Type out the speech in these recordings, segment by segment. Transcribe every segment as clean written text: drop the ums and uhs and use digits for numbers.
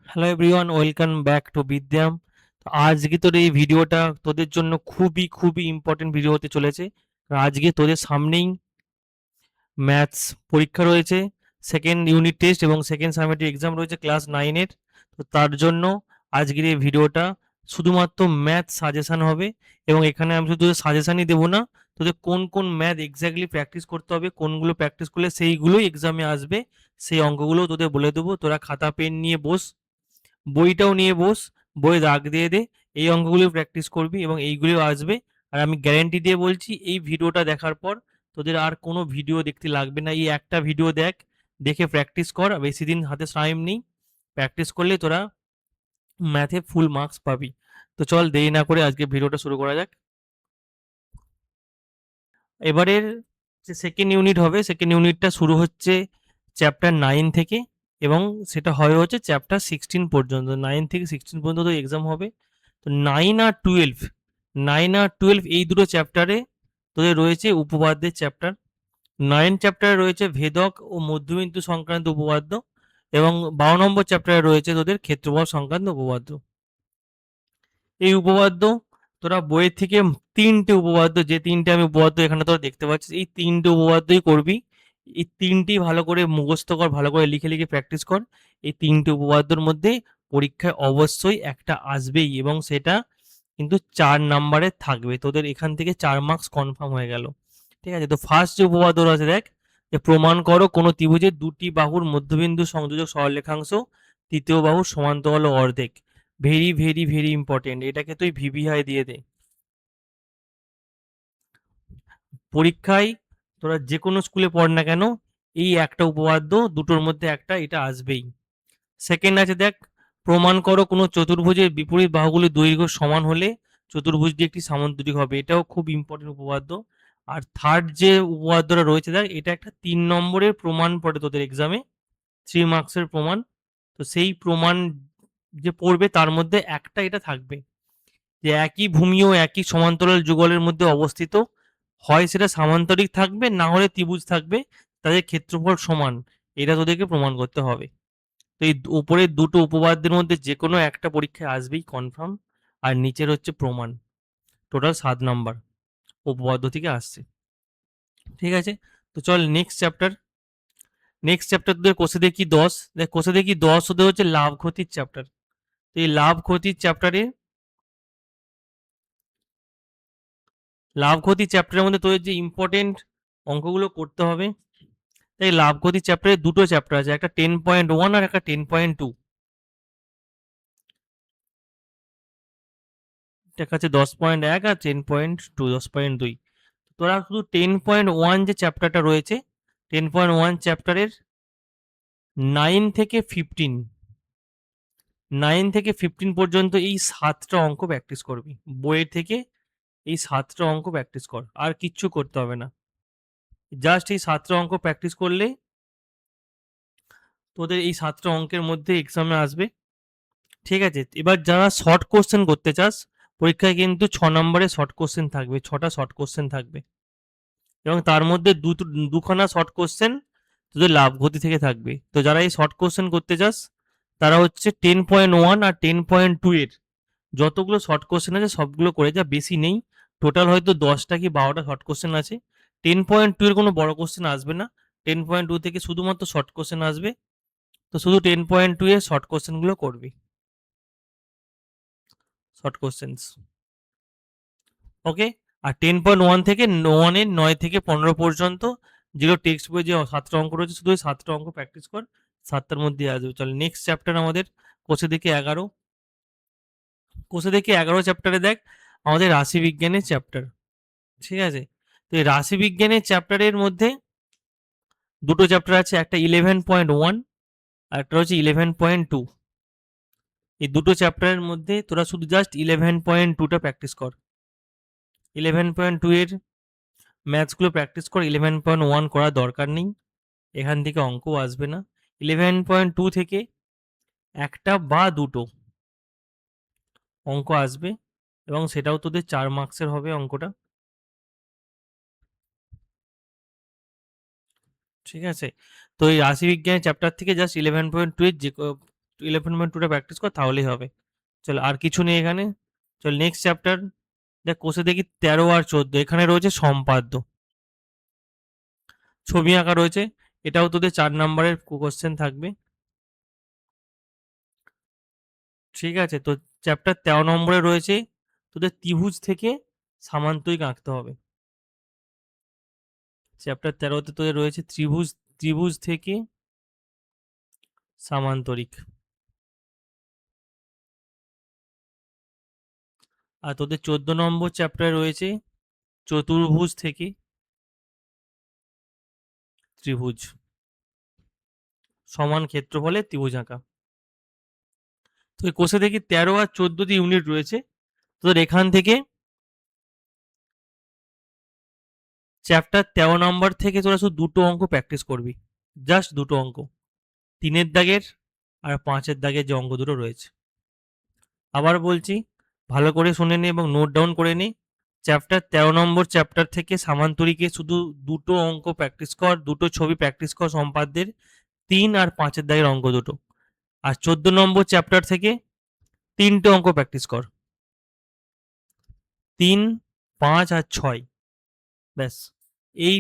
Hello everyone, welcome back to Vidyam. তো আজকে তোর এই ভিডিওটা তোদের জন্য খুবই খুবই ইম্পর্টেন্ট ভিডিও হতে চলেছে। আজকে তোদের সামনেই ম্যাথস পরীক্ষা রয়েছে, সেকেন্ড ইউনিট টেস্ট এবং সেকেন্ড সামেটিভ এক্সাম রয়েছে ক্লাস নাইনের। তো তার জন্য আজকের এই ভিডিওটা শুধুমাত্র ম্যাথ সাজেশান হবে, এবং এখানে আমি শুধু তোদের সাজেশানই দেবো না, তোদের কোন কোন ম্যাথ এক্স্যাক্টলি প্র্যাকটিস করতে হবে, কোনগুলো প্র্যাকটিস করলে সেইগুলোই এক্সামে আসবে, সেই অঙ্কগুলো তোদের বলে দেবো। তোরা খাতা পেন নিয়ে বস, বইটাও নিয়ে বস, বইয়ে দাগ দিয়ে দে, এই অঙ্কগুলো প্র্যাকটিস করবি এবং এইগুলিও আসবে। আর আমি গ্যারেন্টি দিয়ে বলছি, এই ভিডিওটা দেখার পর তোদের আর কোনো ভিডিও দেখতে লাগবে না। এই একটা ভিডিও দেখ, দেখে প্র্যাকটিস কর, বেশি দিন হাতে টাইম নেই। প্র্যাকটিস করলে তোরা ম্যাথে ফুল মার্কস পাবি। তো চল দেরি না করে আজকে ভিডিওটা শুরু করা যাক। এবারের যে সেকেন্ড ইউনিট হবে, সেকেন্ড ইউনিটটা শুরু হচ্ছে চ্যাপ্টার 9 থেকে, এবং সেটা হয়ে হচ্ছে চ্যাপ্টার 16 পর্যন্ত। 9 থেকে 16 পর্যন্ত তো এক্সাম হবে। তো 9 আর 12, 9 আর 12 এই দুটো চ্যাপ্টারে তোদের রয়েছে উপপাদ্যের চ্যাপ্টার। 9 চ্যাপ্টারে রয়েছে ভেদক ও মধ্যবিন্দু সংক্রান্ত উপপাদ্য, এবং 12 নম্বর চ্যাপ্টারে রয়েছে তোদের ক্ষেত্রফল সংক্রান্ত উপপাদ্য। এই উপপাদ্য তোরা বইয়ের থেকে তিনটে উপপাদ্য, যে তিনটে আমি উপপাদ্য এখানে তোরা দেখতে পাচ্ছিস, এই তিনটে উপপাদ্যই করবি। এই তিনটি ভালো করে মুখস্থ কর, ভালো করে লিখে লিখে প্র্যাকটিস কর। এই তিনটে উপপাদ্যর মধ্যে পরীক্ষায় অবশ্যই একটা আসবেই, এবং সেটা কিন্তু 4 নাম্বারের থাকবে। তোদের এখান থেকে 4 মার্কস কনফার্ম হয়ে গেল। ঠিক আছে, তো ফার্স্ট যে উপপাদ্য আছে দেখ, যে প্রমাণ করো কোনো ত্রিভুজের দুটি বাহুর মধ্যবিন্দু সংযোজক সরলরেখাংশ তৃতীয় বাহুর সমান্তরাল ও অর্ধেক। ভেরি ভেরি ভেরি ইম্পর্টেন্ট, এটাকে তুই ভিভিআই দিয়ে দে পরীক্ষায়। তোরা যে কোনো স্কুলে পড় না কেন, এই একটা উপপাদ্য দুটোর মধ্যে একটা এটা আসবেই। সেকেন্ড আছে দেখ, প্রমাণ করো কোনো চতুর্ভুজের বিপরীত বাহুগুলির দৈর্ঘ্য সমান হলে চতুর্ভুজটি একটি সামান্তরিক হবে। এটাও খুব ইম্পর্টেন্ট উপপাদ্য। আর থার্ড যে উপপাদ্যটা রয়েছে দেখ, এটা একটা 3 নম্বরের প্রমাণ পড়ে তোদের এক্সামে, 3 মার্কসের প্রমাণ। তো সেই প্রমাণ যে পড়বে তার মধ্যে একটা এটা থাকবে, যে একই ভূমি ও একই সমান্তরাল যুগলের মধ্যে অবস্থিত, হয় সেটা সামান্তরিক থাকবে, না হলে ত্রিভুজ থাকবে, তাদের ক্ষেত্রফল সমান। এটা তোদেরকে প্রমাণ করতে হবে। তো এই উপরের দুটো উপপাদ্যের মধ্যে যে কোনো একটা পরীক্ষায় আসবেই কনফার্ম। আর নিচের হচ্ছে প্রমাণ। টোটাল 7 নাম্বার উপপাদ্য থেকে আসছে। ঠিক আছে, তো চল নেক্সট চ্যাপ্টার। নেক্সট চ্যাপ্টার তোদের কোষে দেখি 10, দেখ কোষে দেখি 10 হতে হচ্ছে লাভ ক্ষতির চ্যাপ্টার। তো এই লাভ ক্ষতির চ্যাপ্টারে, লাভ ক্ষতির চ্যাপ্টারের মধ্যে তোদের যে ইম্পর্টেন্ট অঙ্কগুলো করতে হবে, তাই লাভ ক্ষতির চ্যাপ্টারে দুটো চ্যাপ্টার আছে, একটা 10.1 আর একটা 10.2। একটা আছে 10.1 আর 10.2, 10.2। তোরা শুধু 10.1 যে চ্যাপ্টারটা রয়েছে, 10.1 চ্যাপ্টারের 9 থেকে 15, 9 থেকে 15 পর্যন্ত এই 7টা অঙ্ক প্র্যাকটিস করবি বইয়ের থেকে। এই 7টা অঙ্ক প্র্যাকটিস কর, আর কিচ্ছু করতে হবে না। জাস্ট এই 7টা অঙ্ক প্র্যাকটিস করলে তোদের এই 7টা অঙ্কের মধ্যে এক্সামে আসবে। ঠিক আছে, এবার যারা শর্ট কোশ্চেন করতে চাস, পরীক্ষায় কিন্তু 6 নম্বরে শর্ট কোশ্চেন থাকবে, 6টা শর্ট কোশ্চেন থাকবে, এবং তার মধ্যে দুখানা শর্ট কোশ্চেন তোদের লাভ গতি থেকে থাকবে। তো যারা এই শর্ট কোশ্চেন করতে চাস, তারা হচ্ছে 10.1 আর 10.2 এর যতগুলো শর্ট কোশ্চেন আছে সবগুলো করে যা, বেশি নেই। টোটাল হয়তো 10টা কি 12টা শর্ট কোশ্চেন আছে। 10.2 এর কোনো বড় কোশ্চেন আসবে না, 10.2 থেকে শুধুমাত্র শর্ট কোশ্চেন আসবে। তো শুধু 10.2 এর শর্ট কোশ্চেনগুলো করবি, শর্ট কোশ্চেন্স। ওকে, আর 10.1 থেকে 9 থেকে 15 পর্যন্ত যেগুলো টেক্সট বই যে 7টা অঙ্ক রয়েছে, শুধু ওই 7টা অঙ্ক প্র্যাকটিস কর, 7টার মধ্যে আসবে। চল নেক্সট চ্যাপ্টার আমাদের কোষে দেখে 11। কোষে দেখে 11 চ্যাপ্টারে দেখ, আমাদের রাশি বিজ্ঞানের চ্যাপ্টার। ঠিক আছে, তো এই রাশি বিজ্ঞানের চ্যাপ্টারের মধ্যে দুটো চ্যাপ্টার আছে, একটা 11.1 আর একটা হচ্ছে 11.2। এই দুটো চ্যাপ্টারের মধ্যে তোরা শুধু জাস্ট 11.2টা প্র্যাকটিস কর। 11.2 এর ম্যাথসগুলো প্র্যাকটিস কর, 11.1 করার দরকার নেই, এখান থেকে অঙ্কও আসবে না। 11.2 থেকে একটা বা দুটো অঙ্ক আসবে, এবং সেটাও তোদের 4 মার্কসের হবে অঙ্কটা। ঠিক আছে, তো এই রাশি বিজ্ঞানের চ্যাপ্টার থেকে জাস্ট 11.2 এর যে 11.2টা প্র্যাকটিস কর, তাহলেই হবে। চল, আর কিছু নেই এখানে। চল নেক্সট চ্যাপ্টার। দেখ কোষে দেখি 13 আর 14, এখানে রয়েছে সম্পাদ্য, ছবি আঁকা রয়েছে। এটাও তোদের 4 নম্বরের কোশ্চেন থাকবে। ঠিক আছে, তো চ্যাপ্টার 13 নম্বরে রয়েছে তোদের ত্রিভুজ থেকে সামান্তরিক আঁকতে হবে। চ্যাপ্টার 13তে তোদের রয়েছে ত্রিভুজ, ত্রিভুজ থেকে সামান্তরিক। আর তোদের 14 নম্বর চ্যাপ্টারে রয়েছে চতুর্ভুজ থেকে ত্রিভুজ, সমান ক্ষেত্রফলে ত্রিভুজ আঁকা। তো এই কোষে দেখি 13 আর 14 ইউনিট রয়েছে। তোদের এখান থেকে চ্যাপ্টার 13 নম্বর থেকে তোরা শুধু দুটো অঙ্ক প্র্যাকটিস করবি, জাস্ট দুটো অঙ্ক, 3-এর দাগের আর 5-এর দাগের যে অঙ্ক দুটো রয়েছে। আবার বলছি, ভালো করে শুনে নে এবং নোট ডাউন করে নে। চ্যাপ্টার 13 নম্বর চ্যাপ্টার থেকে সামান্তরিকে শুধু দুটো অঙ্ক প্র্যাকটিস কর, দুটো ছবি প্র্যাকটিস কর সম্পাদ্যের, 3 আর 5-এর দাগের অঙ্ক দুটো। আর 14 নম্বর চ্যাপ্টার থেকে 3টে অঙ্ক প্র্যাকটিস কর, 3, 5 আর 6, ব্যাস। এই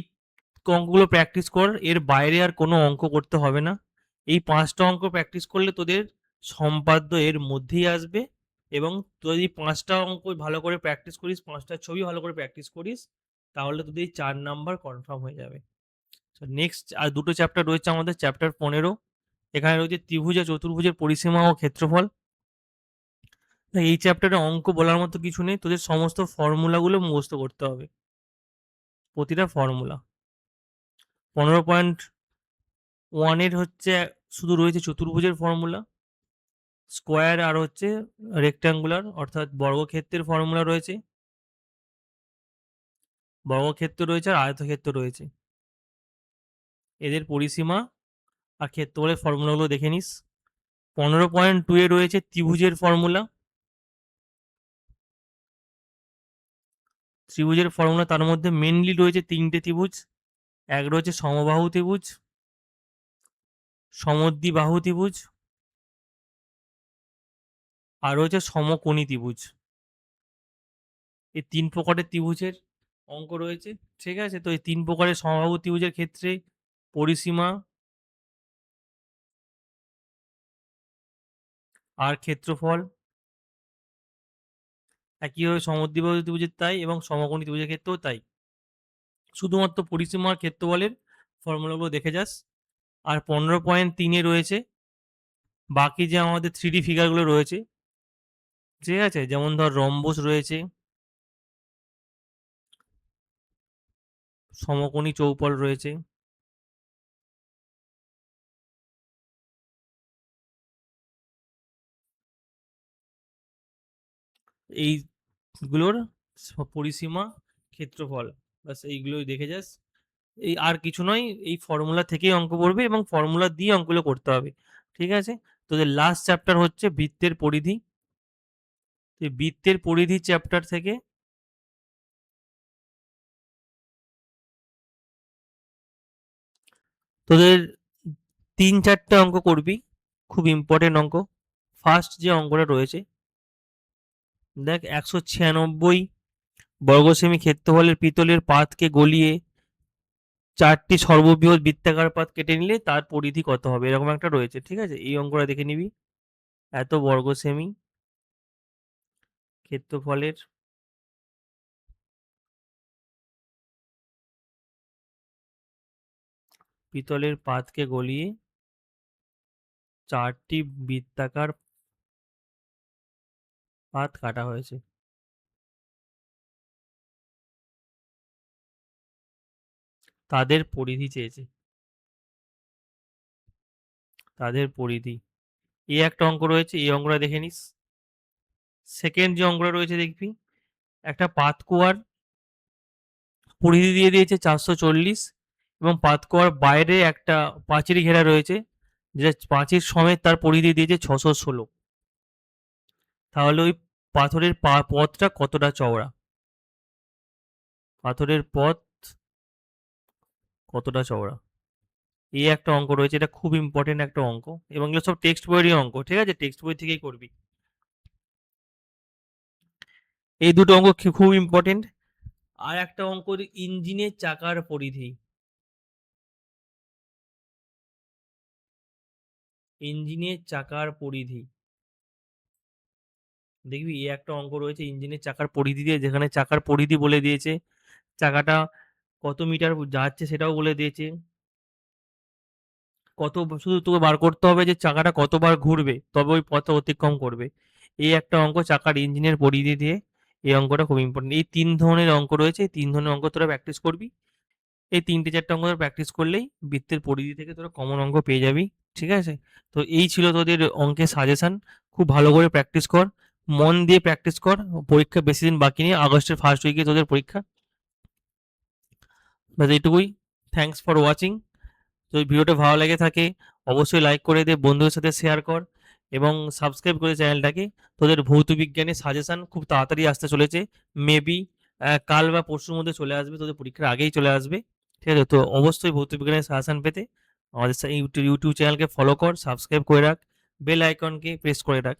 অঙ্কগুলো প্র্যাকটিস কর, এর বাইরে আর কোনো অঙ্ক করতে হবে না। এই 5টা অঙ্ক প্র্যাকটিস করলে তোদের সম্পাদ্য এর মধ্যেই আসবে। এবং তুই যদি 5টা অঙ্ক ভালো করে প্র্যাকটিস করিস, 5টা ছবি ভালো করে প্র্যাকটিস করিস, তাহলে তোদের 4 নাম্বার কনফার্ম হয়ে যাবে। নেক্সট আর দুটো চ্যাপ্টার রয়েছে আমাদের, চ্যাপ্টার 15, এখানে রয়েছে ত্রিভুজ আর চতুর্ভুজের পরিসীমা ও ক্ষেত্রফল। এই চ্যাপ্টারে অঙ্ক বলার মতো কিছু নেই, তোদের সমস্ত ফর্মুলাগুলো মুখস্থ করতে হবে, প্রতিটা ফর্মুলা। 15.1 হচ্ছে শুধু রয়েছে চতুর্ভুজের ফর্মুলা, স্কোয়ার আর হচ্ছে রেক্ট্যাঙ্গুলার অর্থাৎ বর্গক্ষেত্রের ফর্মুলা রয়েছে, বর্গক্ষেত্র রয়েছে আর আয়তক্ষেত্র রয়েছে, এদের পরিসীমা আর ক্ষেত্রফলের ফর্মুলাগুলো দেখে নিস। 15.2 রয়েছে ত্রিভুজের ফর্মুলা, ত্রিভুজের ফর্মুলা তার মধ্যে মেনলি রয়েছে 3টে ত্রিভুজ। এক রয়েছে সমবাহু ত্রিভুজ, সমদ্বিবাহু ত্রিভুজ, আর রয়েছে সমকোণী ত্রিভুজ। এই 3 প্রকারের ত্রিভুজের অঙ্ক রয়েছে। ঠিক আছে, তো এই 3 প্রকারের সমবাহু ত্রিভুজের ক্ষেত্রে পরিসীমা আর ক্ষেত্রফল একইভাবে সমদ্বিবাহু ত্রিভুজের তাই এবং সমকোণী ত্রিভুজের ক্ষেত্রেও তাই। শুধুমাত্র পরিসীমা আর ক্ষেত্রফলের ফর্মুলাগুলো দেখে যাস। আর 15.3 রয়েছে বাকি যে আমাদের 3D ফিগারগুলো রয়েছে, ঠিক আছে, যেমন ধর রম্বস রয়েছে, সমকোণী চৌপল রয়েছে, এইগুলোর পরিসীমা, ক্ষেত্রফল, ব্যাস এইগুলোই দেখে যাস। এই আর কিছু নয়, এই ফর্মুলা থেকেই অঙ্ক পড়বে এবং ফর্মুলা দিয়ে অঙ্কগুলো করতে হবে। ঠিক আছে, তোদের লাস্ট চ্যাপ্টার হচ্ছে বৃত্তের পরিধি। বৃত্তের পরিধি চ্যাপ্টার থেকে তোদের 3-4টে অঙ্ক করবি, খুব ইম্পর্টেন্ট অঙ্ক। ফার্স্ট যে অঙ্কটা রয়েছে, দেখ 196 বর্গ সেমি ক্ষেত্রফলের পিতলের পাতকে গলিয়ে 4টি সর্ববৃহৎ বৃত্তাকার পাত কেটে নিলে তার পরিধি কত হবে, এরকম একটা রয়েছে। ঠিক আছে, এই অঙ্কটা দেখে নিবি। এত বর্গ সেমি ক্ষেত্রফলের পিতলের পাতকে গলিয়ে 4টি বৃত্তাকার পাত কাটা হয়েছে, তাদের পরিধি চেয়েছে, তাদের পরিধি। এই একটা অঙ্ক রয়েছে, এই অঙ্কটা দেখে নিস। সেকেন্ড যে অঙ্কটা রয়েছে দেখবি, একটা পাতকুয়ার পরিধি দিয়ে দিয়েছে 440 এবং পাতকুয়ার বাইরে একটা পাঁচিল ঘেরা রয়েছে, যেটা পাঁচিল সমেত তার পরিধি দিয়েছে 616। তাহলে ওই পাথরের পথটা কতটা চওড়া, পাথরের পথ কতটা চওড়া। এই একটা অঙ্ক রয়েছে, এটা খুব ইম্পর্টেন্ট একটা অঙ্ক, এবং এগুলো সব টেক্সট বইয়েরই অঙ্ক, ঠিক আছে, টেক্সট বই থেকেই করবি। এই দুটো অঙ্ক খুব ইম্পর্টেন্ট। আর একটা অঙ্ক, ইঞ্জিনের চাকার পরিধি, ইঞ্জিনের চাকার পরিধি, দেখবি এই একটা অঙ্ক রয়েছে ইঞ্জিনের চাকার পরিধি দিয়ে, যেখানে চাকার পরিধি বলে দিয়েছে, চাকাটা কত মিটার যাচ্ছে সেটাও বলে দিয়েছে, কত, শুধু তোকে বার করতে হবে যে চাকাটা কতবার ঘুরবে তবে ওই পথ অতিক্রম করবে। এই একটা অঙ্ক চাকার ইঞ্জিনের পরিধি দিয়ে, এই অঙ্কটা খুব ইম্পর্টেন্ট। এই 3 ধরনের অঙ্ক রয়েছে, এই 3 ধরনের অঙ্ক তোরা প্র্যাকটিস করবি। এই 3টে 4টে অঙ্ক তোরা প্র্যাকটিস করলেই বৃত্তের পরিধি থেকে তোরা কমন অঙ্ক পেয়ে যাবি, ঠিক আছে? তো এই ছিল তোদের অঙ্কের সাজেশন। খুব ভালো করে প্র্যাকটিস কর, মন দিয়ে প্র্যাকটিস কর। পরীক্ষা বেশি দিন বাকি নেই, আগস্টের ফার্স্ট উইকে তোদের পরীক্ষা। ব্যাস এইটুকুই। Thanks for watching. যদি ভিডিওটা ভালো লেগে থাকে অবশ্যই লাইক করে দে, বন্ধুদের সাথে শেয়ার কর এবং সাবস্ক্রাইব করে চ্যানেলটাকে। তোদের ভৌত বিজ্ঞানের সাজেশন খুব তাড়াতাড়ি আসতে চলেছে, মেবি কাল বা পরশুর মধ্যে চলে আসবে, তোদের পরীক্ষার আগেই চলে আসবে, ঠিক আছে? তো অবশ্যই ভৌত বিজ্ঞানের সাজেশন পেতে আমাদের ইউটিউব চ্যানেলকে ফলো কর, সাবস্ক্রাইব করে রাখ, বেল আইকনকে প্রেস করে রাখ।